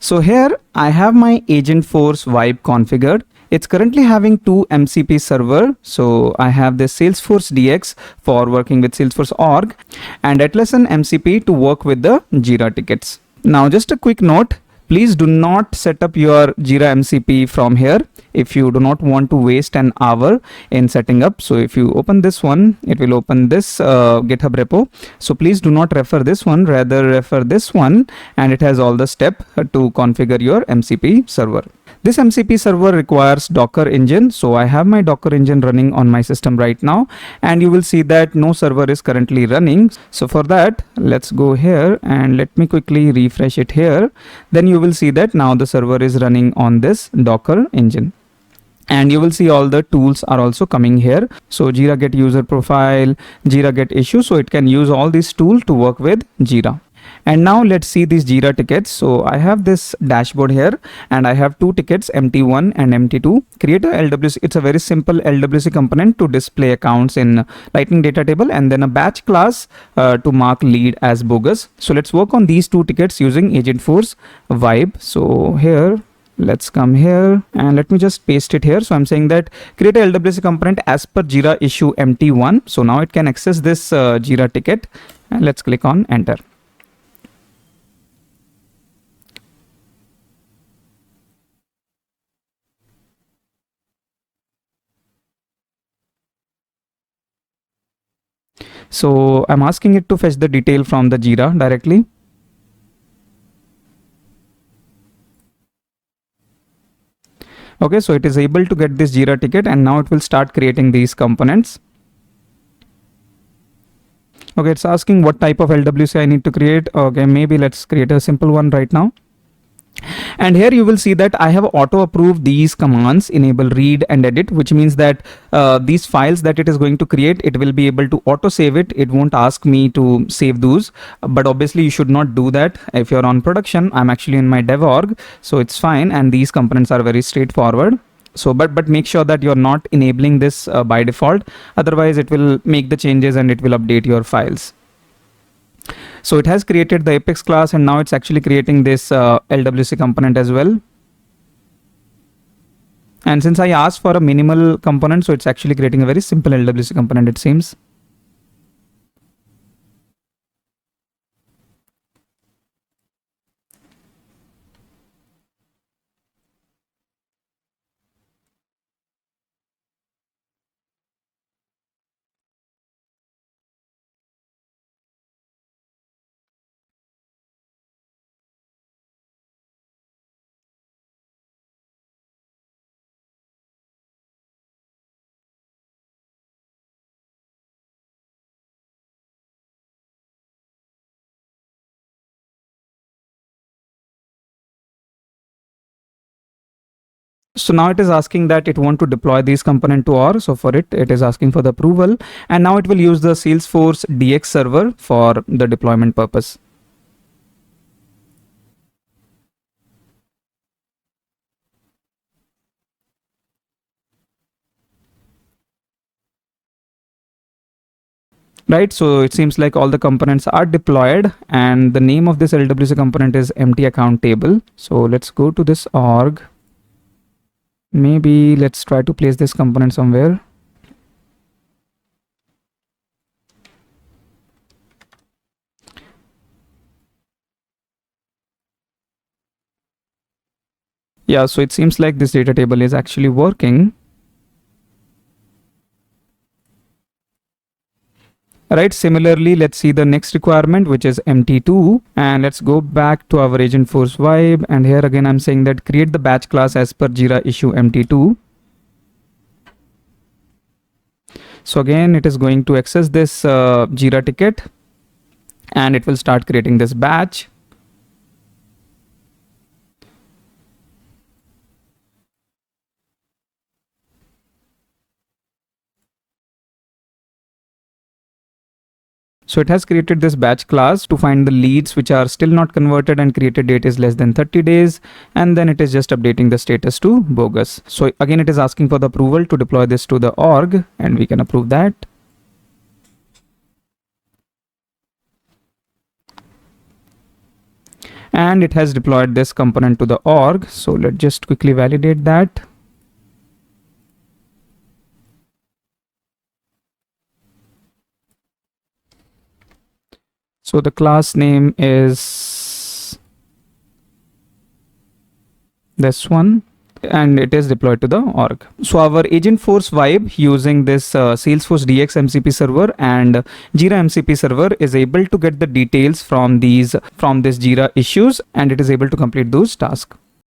So here I have my Agentforce Vibe configured. It's currently having two MCP server. So I have this Salesforce DX for working with Salesforce org and Atlassian MCP to work with the Jira tickets. Now just a quick note, please do not set up your Jira MCP from here if you do not want to waste an hour in setting up. So if you open this one, it will open this GitHub repo. So please do not refer this one, rather refer this one, and it has all the step to configure your MCP server. This MCP server requires Docker engine. So I have my Docker engine running on my system right now, and you will see that no server is currently running. So for that, let's go here and let me quickly refresh it here. Then you will see that now the server is running on this Docker engine. And you will see all the tools are also coming here. So Jira get user profile, Jira get issue. So it can use all these tools to work with Jira. And now let's see these Jira tickets. So I have this dashboard here and I have two tickets, MT1 and MT2. Create a LWC. It's a very simple LWC component to display accounts in Lightning data table, and then a batch class to mark lead as bogus. So let's work on these two tickets using Agentforce Vibe. So here, let's come here and let me just paste it here. So I'm saying that create a LWC component as per Jira issue MT1. So now it can access this Jira ticket, and let's click on enter. So I'm asking it to fetch the detail from the Jira directly. Okay, so it is able to get this Jira ticket, and now it will start creating these components. Okay, it's asking what type of LWC I need to create. Okay, maybe let's create a simple one right now. And here you will see that I have auto approved these commands, enable read and edit, which means that these files that it is going to create, it will be able to auto save it. It won't ask me to save those, but obviously you should not do that if you're on production. I'm actually in my dev org, so it's fine. And these components are very straightforward. So but make sure that you're not enabling this by default, otherwise it will make the changes and it will update your files. So it has created the Apex class, and now it's actually creating this LWC component as well. And since I asked for a minimal component, so it's actually creating a very simple LWC component, it seems. So now it is asking that it want to deploy these component to OR. So for it is asking for the approval, and now it will use the Salesforce DX server for the deployment purpose. Right, so it seems like all the components are deployed, and the name of this LWC component is empty account table. So let's go to this org. Maybe let's try to place this component somewhere. Yeah, so it seems like this data table is actually working. Right, similarly, let's see the next requirement, which is MT2, and let's go back to our Agentforce Vibe, and here again I'm saying that create the batch class as per Jira issue MT2. So again, it is going to access this Jira ticket, and it will start creating this batch. So it has created this batch class to find the leads which are still not converted and created date is less than 30 days. And then it is just updating the status to bogus. So again, it is asking for the approval to deploy this to the org, and we can approve that. and it has deployed this component to the org. So let's just quickly validate that. So the class name is this one, and it is deployed to the org. So our Agentforce Vibe using this Salesforce DX MCP server and Jira MCP server is able to get the details from this Jira issues, and it is able to complete those tasks.